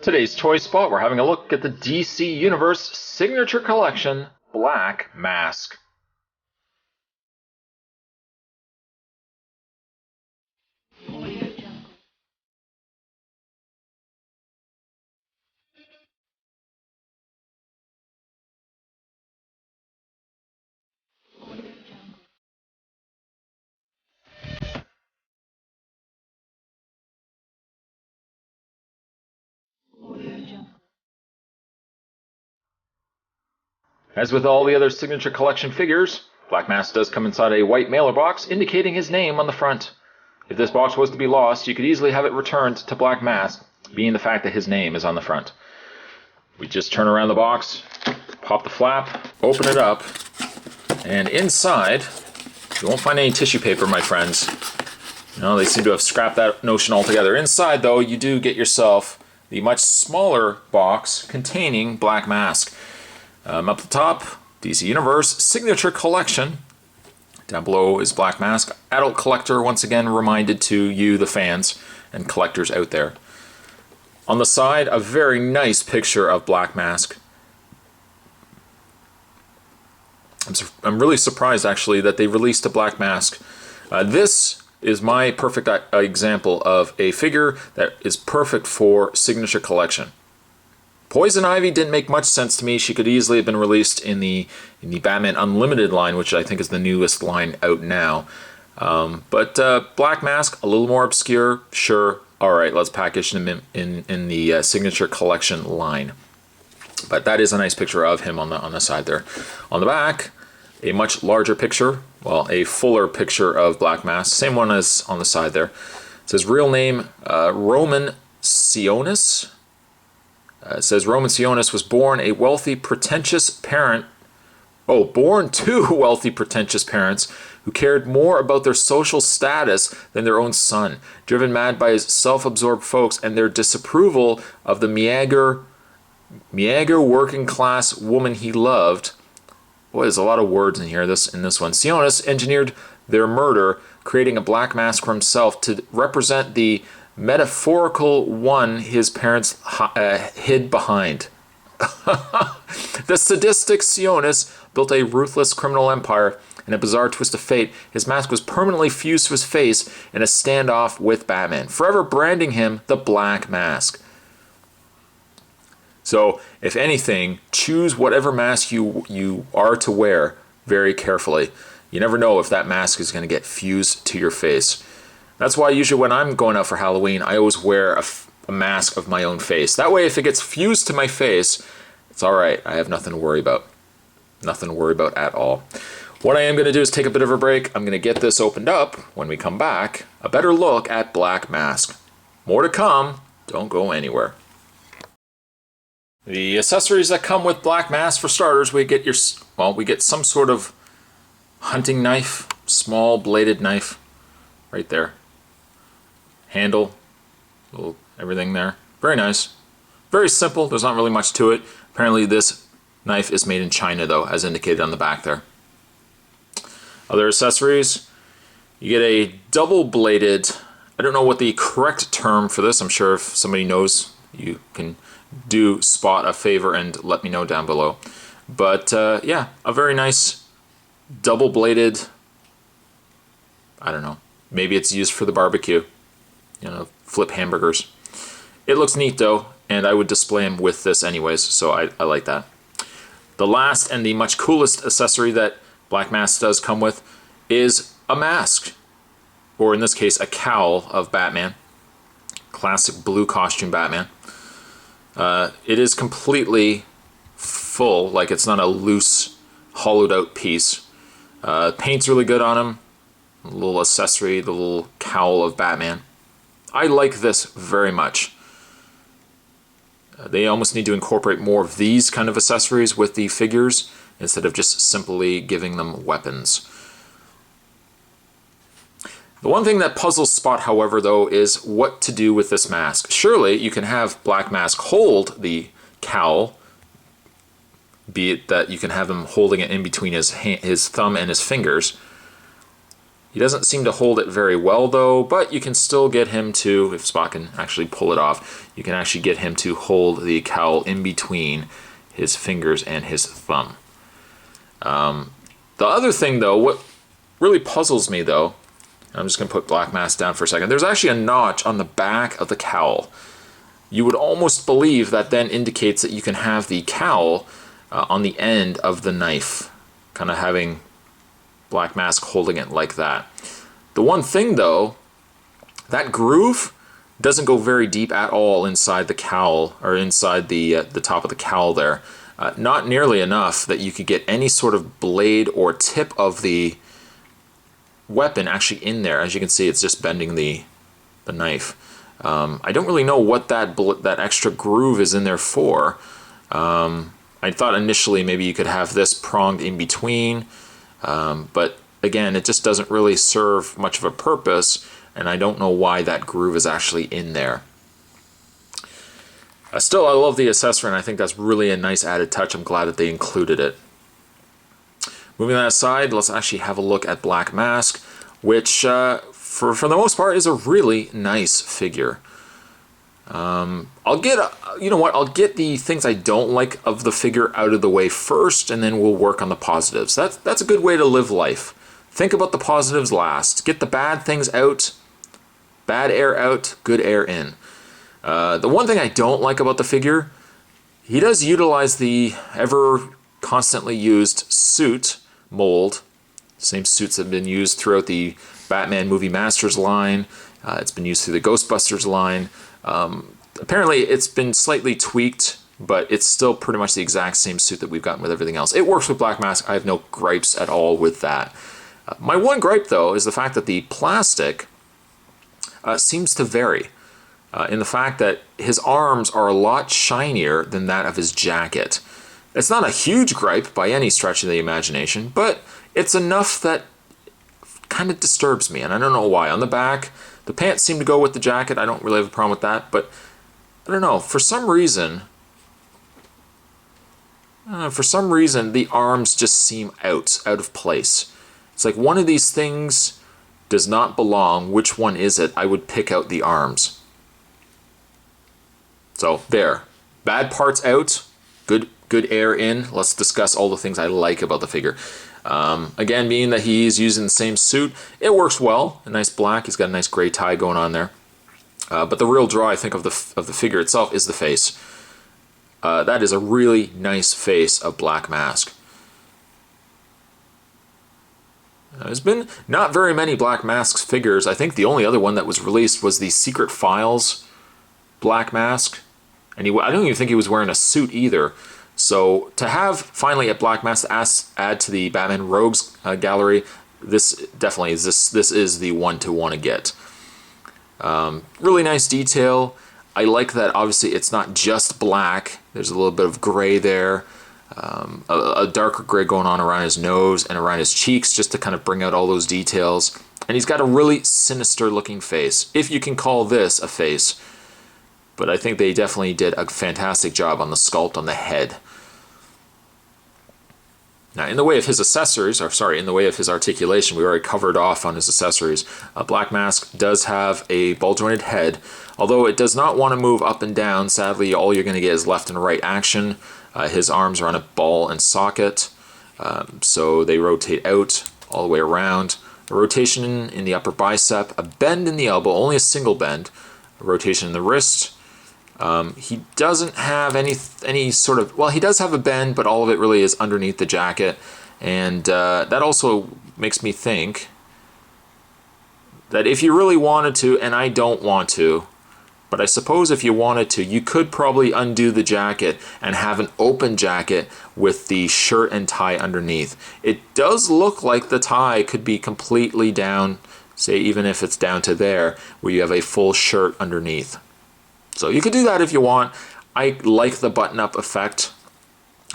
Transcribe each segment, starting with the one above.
Today's Toy Spot, we're having a look at the DC Universe Signature Collection Black Mask. As with all the other Signature Collection figures, Black Mask does come inside a white mailer box indicating his name on the front. If this box was to be lost, you could easily have it returned to Black Mask, being the fact that his name is on the front. We just turn around the box, pop the flap, open it up, and inside, you won't find any tissue paper, my friends. No, they seem to have scrapped that notion altogether. Inside, though, you do get yourself the much smaller box containing Black Mask. Up the top, DC Universe Signature Collection. Down below is Black Mask. Adult collector, once again reminded to you, the fans and collectors out there. On the side, a very nice picture of Black Mask. I'm really surprised, actually, that they released a Black Mask. This is my perfect example of a figure that is perfect for Signature Collection. Poison Ivy didn't make much sense to me. She could easily have been released in the Batman Unlimited line, which I think is the newest line out now. But Black Mask, a little more obscure, sure. All right, let's package him in the Signature Collection line. But that is a nice picture of him on the side there. On the back, a much larger picture, well, a fuller picture of Black Mask. Same one as on the side there. It says real name Roman Sionis. It says Roman Sionis was born to wealthy, pretentious parents who cared more about their social status than their own son, driven mad by his self-absorbed folks and their disapproval of the meager working class woman he loved. Boy, there's a lot of words in here. In this one, Sionis engineered their murder, creating a Black Mask for himself to represent the metaphorical one his parents hid behind. The sadistic Sionis built a ruthless criminal empire. In a bizarre twist of fate, his mask was permanently fused to his face in a standoff with Batman, forever branding him the Black Mask. So, if anything, choose whatever mask you are to wear very carefully. You never know if that mask is going to get fused to your face. That's why usually when I'm going out for Halloween, I always wear a mask of my own face. That way, if it gets fused to my face, it's all right. I have nothing to worry about. Nothing to worry about at all. What I am going to do is take a bit of a break. I'm going to get this opened up. When we come back, a better look at Black Mask. More to come. Don't go anywhere. The accessories that come with Black Mask, for starters, we get some sort of hunting knife, small bladed knife, right there. Handle, little everything there. Very nice. Very simple. There's not really much to it. Apparently this knife is made in China, though, as indicated on the back there. Other accessories, you get a double-bladed, I don't know what the correct term for this. I'm sure if somebody knows, you can spot a favor and let me know down below. But yeah, a very nice double-bladed, I don't know, maybe it's used for the barbecue, flip hamburgers. It looks neat though, and I would display them with this anyways, so I like that. The last and the much coolest accessory that Black Mask does come with is a mask, or in this case, a cowl of Batman. Classic blue costume Batman. It is completely full, like it's not a loose, hollowed out piece. Paint's really good on him. A little accessory, the little cowl of Batman. I like this very much. They almost need to incorporate more of these kind of accessories with the figures instead of just simply giving them weapons. The one thing that puzzles Spot, however, though, is what to do with this mask. Surely you can have Black Mask hold the cowl, be it that you can have him holding it in between his thumb and his fingers. He doesn't seem to hold it very well though, but you can still get him to, if Spot can actually pull it off, you can actually get him to hold the cowl in between his fingers and his thumb. The other thing though, what really puzzles me though, I'm just going to put Black Mask down for a second, there's actually a notch on the back of the cowl. You would almost believe that then indicates that you can have the cowl on the end of the knife, kind of having Black Mask holding it like that. The one thing though, that groove doesn't go very deep at all inside the cowl, or inside the top of the cowl there. Not nearly enough that you could get any sort of blade or tip of the weapon actually in there. As you can see, it's just bending the knife. I don't really know what that extra groove is in there for. I thought initially maybe you could have this pronged in between, but again, it just doesn't really serve much of a purpose, and I don't know why that groove is actually in there. Still, I love the accessory, and I think that's really a nice added touch. I'm glad that they included it. Moving that aside, let's actually have a look at Black Mask, which for the most part is a really nice figure. I'll get, you know what, I'll get the things I don't like of the figure out of the way first, and then we'll work on the positives. That's a good way to live life. Think about the positives last. Get the bad things out, bad air out, good air in. The one thing I don't like about the figure, he does utilize the ever constantly used suit mold. Same suits that have been used throughout the Batman Movie Masters line. It's been used through the Ghostbusters line. Apparently it's been slightly tweaked, but it's still pretty much the exact same suit that we've gotten with everything else. It works with Black Mask. I have no gripes at all with that. My one gripe, though, is the fact that the plastic seems to vary. In the fact that his arms are a lot shinier than that of his jacket. It's not a huge gripe by any stretch of the imagination, but it's enough that kind of disturbs me, and I don't know why. On the back, the pants seem to go with the jacket. I don't really have a problem with that, but I don't know. For some reason, the arms just seem out of place. It's like one of these things does not belong. Which one is it? I would pick out the arms. So there, bad parts out, good air in. Let's discuss all the things I like about the figure. Again, being that he's using the same suit, it works well. A nice black. He's got a nice gray tie going on there. But the real draw, I think, of the figure itself is the face. That is a really nice face of Black Mask. There's been not very many Black Mask figures. I think the only other one that was released was the Secret Files Black Mask. And I don't even think he was wearing a suit either. So to have finally a Black Mask to add to the Batman Rogues gallery, this definitely is this is the one to want to get. Really nice detail. I like that obviously it's not just black. There's a little bit of gray there. A darker gray going on around his nose and around his cheeks just to kind of bring out all those details. And he's got a really sinister looking face, if you can call this a face. But I think they definitely did a fantastic job on the sculpt on the head. Now, in the way of his accessories, or sorry, in the way of his articulation, we already covered off on his accessories. Black Mask does have a ball-jointed head, although it does not want to move up and down. Sadly, all you're going to get is left and right action. His arms are on a ball and socket, so they rotate out all the way around. A rotation in the upper bicep, a bend in the elbow, only a single bend, a rotation in the wrist. He doesn't have any sort of, well, he does have a bend, but all of it really is underneath the jacket. And that also makes me think that if you really wanted to, and I don't want to, but I suppose if you wanted to, you could probably undo the jacket and have an open jacket with the shirt and tie underneath. It does look like the tie could be completely down, say even if it's down to there, where you have a full shirt underneath. So you could do that if you want. I like the button-up effect.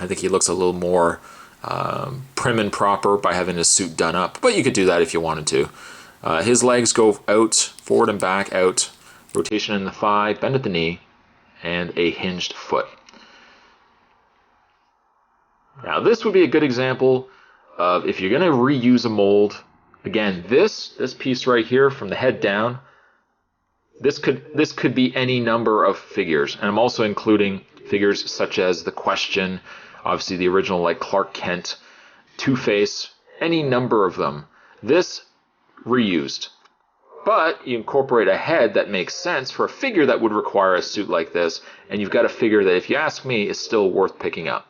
I think he looks a little more prim and proper by having his suit done up, but you could do that if you wanted to. His legs go out, forward and back, out, rotation in the thigh, bend at the knee, and a hinged foot. Now this would be a good example of if you're going to reuse a mold, Again, this piece right here from the head down, this could be any number of figures. And I'm also including figures such as the Question, obviously the original like Clark Kent, Two-Face, any number of them. This reused. But you incorporate a head that makes sense for a figure that would require a suit like this, and you've got a figure that, if you ask me, is still worth picking up.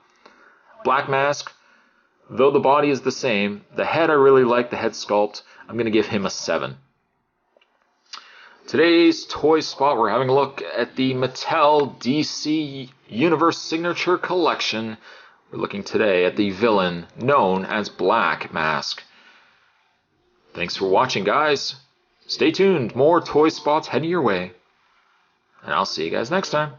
Black Mask, though the body is the same, the head I really like, the head sculpt. I'm going to give him a 7. Today's toy spot, we're having a look at the Mattel DC Universe Signature Collection. We're looking today at the villain known as Black Mask. Thanks for watching, guys. Stay tuned. More toy spots heading your way. And I'll see you guys next time.